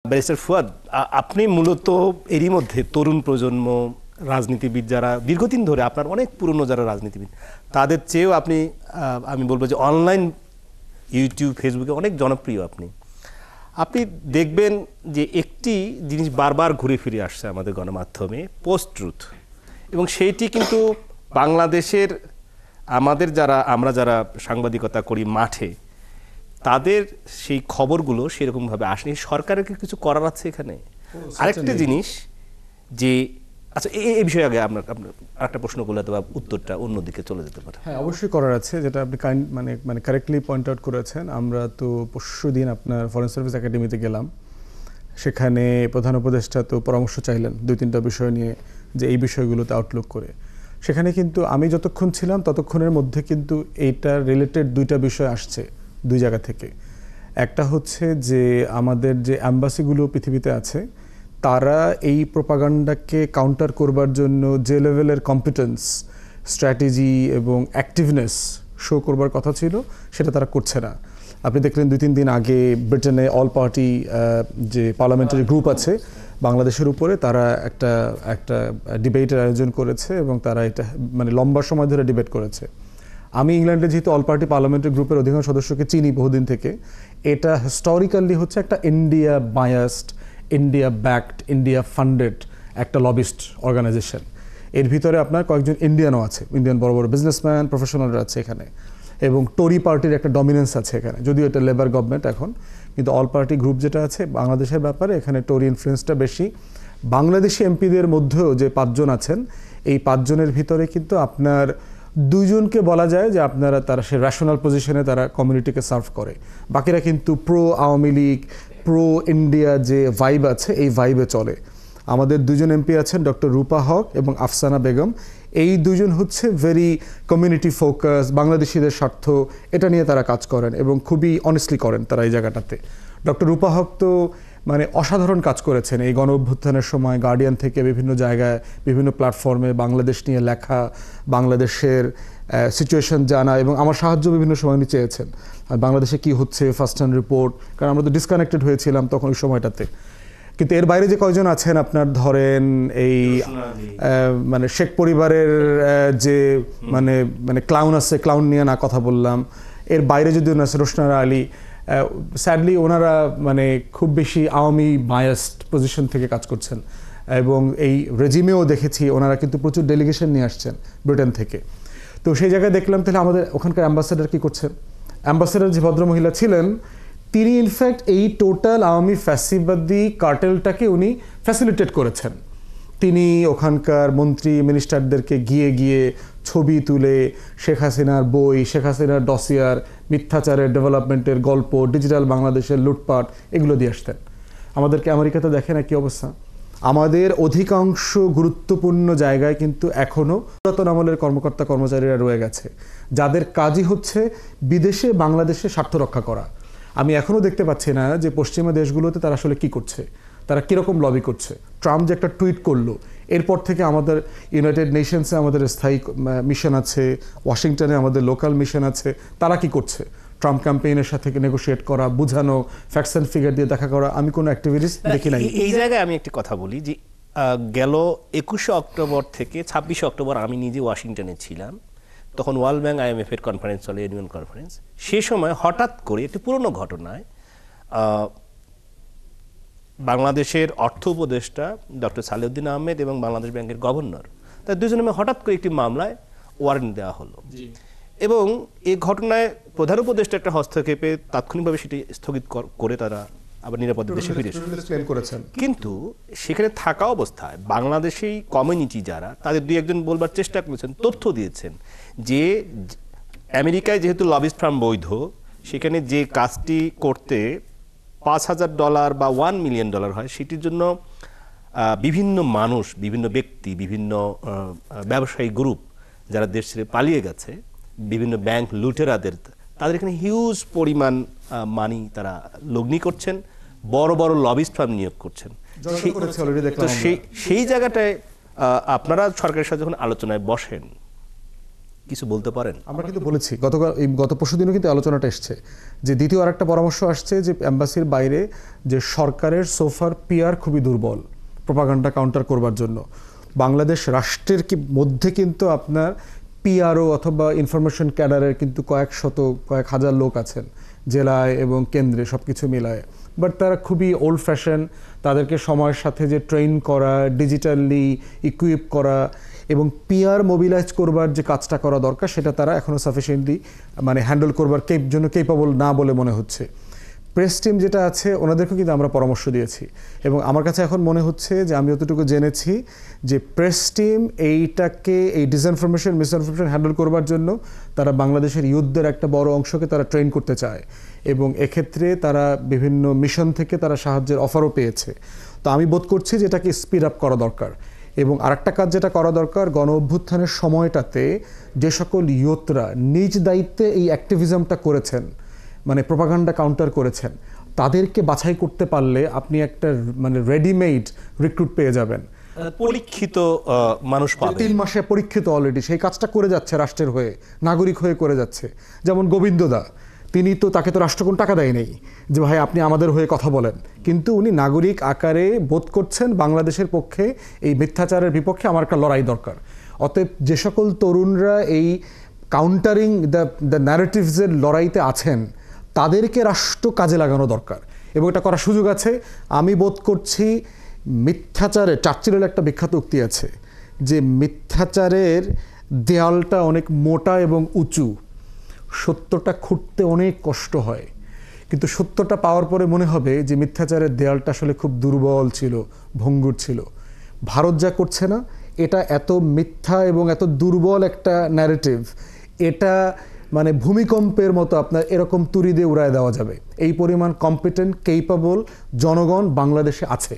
Barrister Fuad, আপনি মূলত এরই মধ্যে তরুণ প্রজন্ম রাজনীতিবিদ যারা দীর্ঘদিন ধরে, আপনার অনেক পুরনো যারা রাজনীতিবিদ, তাদের চেয়েও আপনি, আমি বলবো যে অনলাইন ইউটিউব ফেসবুকে অনেক জনপ্রিয়। আপনি দেখবেন যে একটি জিনিস বারবার ঘুরে ফিরে আসছে আমাদের গণমাধ্যমে, পোস্ট ট্রুথ, এবং সেইটি কিন্তু বাংলাদেশের আমরা যারা সাংবাদিকতা করি মাঠে, তাদের সেই খবরগুলো সেরকমভাবে আসেনি। সরকারের কিছু করার আছে এখানে? আরেকটা জিনিস যে, আচ্ছা এই বিষয়ে আগে আপনার আরেকটা প্রশ্ন করলে তো উত্তরটা অন্যদিকে চলে যেতে পারে। হ্যাঁ, অবশ্যই করার আছে, যেটা আপনি মানে কারেক্টলি পয়েন্ট আউট করেছেন। আমরা তো পরশুদিন আপনার ফরেন সার্ভিস একাডেমিতে গেলাম, সেখানে প্রধান উপদেষ্টা তো পরামর্শ চাইলেন 2-3টা বিষয় নিয়ে, যে এই বিষয়গুলোতে আউটলুক করে। সেখানে কিন্তু আমি যতক্ষণ ছিলাম ততক্ষণের মধ্যে কিন্তু এইটার রিলেটেড 2টা বিষয় আসছে 2 জায়গা থেকে। একটা হচ্ছে যে আমাদের যে অ্যাম্বাসিগুলো পৃথিবীতে আছে, তারা এই প্রোপাগান্ডাকে কাউন্টার করবার জন্য যে লেভেলের কম্পিটেন্স, স্ট্র্যাটেজি এবং অ্যাক্টিভনেস শো করবার কথা ছিল, সেটা তারা করছে না। আপনি দেখলেন 2-3 দিন আগে ব্রিটেনে অল পার্টি যে পার্লামেন্টারি গ্রুপ আছে বাংলাদেশের উপরে, তারা একটা ডিবেটের আয়োজন করেছে এবং তারা এটা মানে লম্বা সময় ধরে ডিবেট করেছে। আমি ইংল্যান্ডে যেহেতু অল পার্টি পার্লামেন্টারি গ্রুপের অধিকাংশ সদস্যকে চিনি বহুদিন থেকে, এটা হিস্টোরিক্যালি হচ্ছে একটা India biased, India backed, India funded একটা লবিস্ট অর্গানাইজেশন। এর ভিতরে আপনার কয়েকজন ইন্ডিয়ানও আছে, ইন্ডিয়ান বড় বড় বিজনেসম্যান, প্রফেশনালরা আছে এখানে, এবং টোরি পার্টির একটা ডমিনেন্স আছে এখানে, যদিও এটা লেবার গভর্নমেন্ট এখন, কিন্তু অল পার্টি গ্রুপ যেটা আছে বাংলাদেশের ব্যাপারে, এখানে টোরি ইনফ্লুয়েন্সটা বেশি। বাংলাদেশি এমপিদের মধ্যেও যে 5 জন আছেন, এই 5 জনের ভিতরে কিন্তু আপনার 2 জনকে বলা যায় যে তারা সে রেশনাল পজিশনে তারা কমিউনিটিকে সার্ভ করে। বাকিরা কিন্তু pro Awami League, pro India যে ভাইব আছে, এই ভাইবে চলে। আমাদের 2 জন এমপি আছেন, ডক্টর রূপা হক এবং আফসানা বেগম। এই 2 জন হচ্ছে ভেরি কমিউনিটি ফোকাস, বাংলাদেশিদের স্বার্থ এটা নিয়ে তারা কাজ করেন এবং খুবই অনেস্টলি করেন তারা এই জায়গাটাতে। ডক্টর রূপা হক তো মানে অসাধারণ কাজ করেছেন এই গণ অভ্যুত্থানের সময়, গার্ডিয়ান থেকে বিভিন্ন জায়গায়, বিভিন্ন প্ল্যাটফর্মে বাংলাদেশ নিয়ে লেখা, বাংলাদেশের সিচুয়েশন জানা, এবং আমার সাহায্য বিভিন্ন সময় উনি চেয়েছেন। আর বাংলাদেশে কী হচ্ছে ফার্স্ট হ্যান্ড রিপোর্ট, কারণ আমরা তো ডিসকানেক্টেড হয়েছিলাম তখন ওই সময়টাতে। কিন্তু এর বাইরে যে কয়জন আছেন আপনার ধরেন এই মানে শেখ পরিবারের যে মানে ক্লাউন আছে, ক্লাউন নিয়ে না কথা বললাম, এর বাইরে যদি আছে রোশনারা আলী, স্যাডলি ওনারা মানে খুব বেশি আওয়ামী বায়াসড পজিশন থেকে কাজ করছেন, এবং এই রেজিমেও দেখেছি ওনারা কিন্তু প্রচুর ডেলিগেশন নিয়ে আসছেন ব্রিটেন থেকে। তো সেই জায়গায় দেখলাম তাহলে আমাদের ওখানকার অ্যাম্বাসেডার কী করছেন। অ্যাম্বাসেডার যে ভদ্রমহিলা ছিলেন, তিনি ইনফ্যাক্ট এই টোটাল আওয়ামী ফ্যাসিবাদী কার্টেলটাকে উনি ফ্যাসিলিটেট করেছেন। তিনি ওখানকার মন্ত্রী মিনিস্টারদেরকে গিয়ে ছবি তুলে শেখ হাসিনার বই, শেখ হাসিনার ডসিয়ার, মিথ্যাচারের ডেভেলপমেন্টের গল্প, ডিজিটাল বাংলাদেশের লুটপাট, এগুলো দিয়ে আসতেন। আমাদেরকে আমেরিকাতে দেখেন একই অবস্থা। আমাদের অধিকাংশ গুরুত্বপূর্ণ জায়গায় কিন্তু এখনও পুরাতন আমলের কর্মকর্তা কর্মচারীরা রয়ে গেছে, যাদের কাজই হচ্ছে বিদেশে বাংলাদেশের স্বার্থ রক্ষা করা। আমি এখনও দেখতে পাচ্ছি না যে পশ্চিমা দেশগুলোতে তারা আসলে কী করছে, তারা কীরকম লবি করছে। ট্রাম্প যে একটা টুইট করলো, এরপর থেকে আমাদের ইউনাইটেড নেশনসে আমাদের স্থায়ী মিশন আছে, ওয়াশিংটনে আমাদের লোকাল মিশন আছে, তারা কি করছে? ট্রাম্প ক্যাম্পেইনের সাথে নেগোশিয়েট করা, বুঝানো, ফ্যাক্টস অ্যান্ড ফিগার দিয়ে দেখা করা, আমি কোনো অ্যাক্টিভিটিস দেখি নাই। এই জায়গায় আমি একটি কথা বলি যে গেল 21শে অক্টোবর থেকে 26শে অক্টোবর আমি নিজে ওয়াশিংটনে ছিলাম। তখন ওয়ার্ল্ড ব্যাংক IMF এর কনফারেন্স চলে, ইউনিয়ন কনফারেন্স। সে সময় হঠাৎ করে একটি পুরনো ঘটনায় বাংলাদেশের অর্থ উপদেষ্টা ডক্টর সালেউদ্দিন আহমেদ এবং বাংলাদেশ ব্যাংকের গভর্নর, তার 2 জনের হঠাৎ করে একটি মামলায় ওয়ারেন্ট দেওয়া হলো, এবং এই ঘটনায় প্রধান উপদেষ্টা একটা হস্তক্ষেপে তাৎক্ষণিকভাবে সেটি স্থগিত করে তারা আবার নিরাপদ দেশে ফিরে করেছেন। কিন্তু সেখানে থাকা অবস্থায় বাংলাদেশি কমিউনিটি যারা, তাদের 2-1 জন বলবার চেষ্টা করেছেন, তথ্য দিয়েছেন যে আমেরিকায় যেহেতু লবিস্ট ফার্ম বৈধ, সেখানে যে কাজটি করতে $5,000 বা $1 মিলিয়ন হয়, সেটির জন্য বিভিন্ন মানুষ, বিভিন্ন ব্যক্তি, বিভিন্ন ব্যবসায়ী গ্রুপ যারা দেশ ছেড়ে পালিয়ে গেছে, বিভিন্ন ব্যাংক লুটেরাদের, তাদের এখানে হিউজ পরিমাণ মানি তারা লগ্নি করছেন, বড় বড় লবিস্ট ফার্ম নিয়োগ করছেন। তো সেই জায়গাটায় আপনারা সরকারের সাথে যখন আলোচনায় বসেন, কিছু বলতে পারেন? আমরা কিন্তু বলেছি গত পরশুদিনও কিন্তু আলোচনাটা এসছে যে দ্বিতীয় আরেকটা পরামর্শ আসছে যে এম্বাসির বাইরে যে সরকারের সোফার পিআর খুবই দুর্বল প্রোপাগান্ডা কাউন্টার করবার জন্য। বাংলাদেশ রাষ্ট্রের মধ্যে কিন্তু আপনার পিআরও অথবা ইনফরমেশন ক্যাডারের কিন্তু কয়েক হাজার লোক আছেন জেলায় এবং কেন্দ্রে সব কিছু মিলায়, বাট তারা খুবই ওল্ড ফ্যাশন। তাদেরকে সময়ের সাথে যে ট্রেন করা, ডিজিটালি ইকুইপ করা এবং পিআর মোবিলাইজ করবার যে কাজটা করা দরকার সেটা তারা এখনও সাফিসিয়েন্টলি মানে হ্যান্ডেল করবার জন্য কেপেবল না বলে মনে হচ্ছে। প্রেস টিম যেটা আছে ওনাদেরকেও কিন্তু আমরা পরামর্শ দিয়েছি এবং আমার কাছে এখন মনে হচ্ছে যে আমি যতটুকু জেনেছি যে প্রেস টিম এই ডিসইনফরমেশন মিসইনফরমেশন হ্যান্ডেল করবার জন্য তারা বাংলাদেশের ইউথদের একটা বড় অংশকে তারা ট্রেন করতে চায় এবং এক্ষেত্রে তারা বিভিন্ন মিশন থেকে তারা সাহায্যের অফারও পেয়েছে। তো আমি বোধ করছি যে এটাকে স্পিড আপ করা দরকার। এবং আরেকটা কাজ যেটা করা দরকার, গণ অভ্যুত্থানের সময়টাতে যে সকল ইউথরা নিজ দায়িত্বে এই অ্যাক্টিভিজমটা করেছেন, মানে প্রোপাগান্ডা কাউন্টার করেছেন, তাদেরকে বাছাই করতে পারলে আপনি একটা মানে রেডিমেড রিক্রুট পেয়ে যাবেন, পরীক্ষিত মানুষ পাবে। 3 মাসে পরীক্ষিত অলরেডি সেই কাজটা করে যাচ্ছে রাষ্ট্রের হয়ে, নাগরিক হয়ে করে যাচ্ছে। যেমন গোবিন্দদা, তাকে তো রাষ্ট্র কোনো টাকা দেয় নেই যে ভাই আপনি আমাদের হয়ে কথা বলেন, কিন্তু উনি নাগরিক আকারে বোধ করছেন বাংলাদেশের পক্ষে এই মিথ্যাচারের বিপক্ষে আমার একটা লড়াই দরকার। অতএব যে সকল তরুণরা এই কাউন্টারিং দ্য ন্যারেটিভসের লড়াইতে আছেন তাদেরকে রাষ্ট্র কাজে লাগানো দরকার এবং এটা করার সুযোগ আছে। আমি বোধ করছি মিথ্যাচারে, চার্চিলের একটা বিখ্যাত উক্তি আছে যে মিথ্যাচারের দেয়ালটা অনেক মোটা এবং উঁচু, সত্যটা খুঁড়তে অনেক কষ্ট হয়, কিন্তু সত্যটা পাওয়ার পরে মনে হবে যে মিথ্যাচারের দেয়ালটা আসলে খুব দুর্বল ছিল, ভঙ্গুর ছিল। ভারত যা করছে না, এটা এত মিথ্যা এবং এত দুর্বল একটা ন্যারেটিভ, এটা মানে ভূমিকম্পের মতো আপনার এরকম তুড়ি দিয়ে উড়ায় দেওয়া যাবে। এই পরিমাণ কম্পিটেন্ট কেপেবল জনগণ বাংলাদেশে আছে।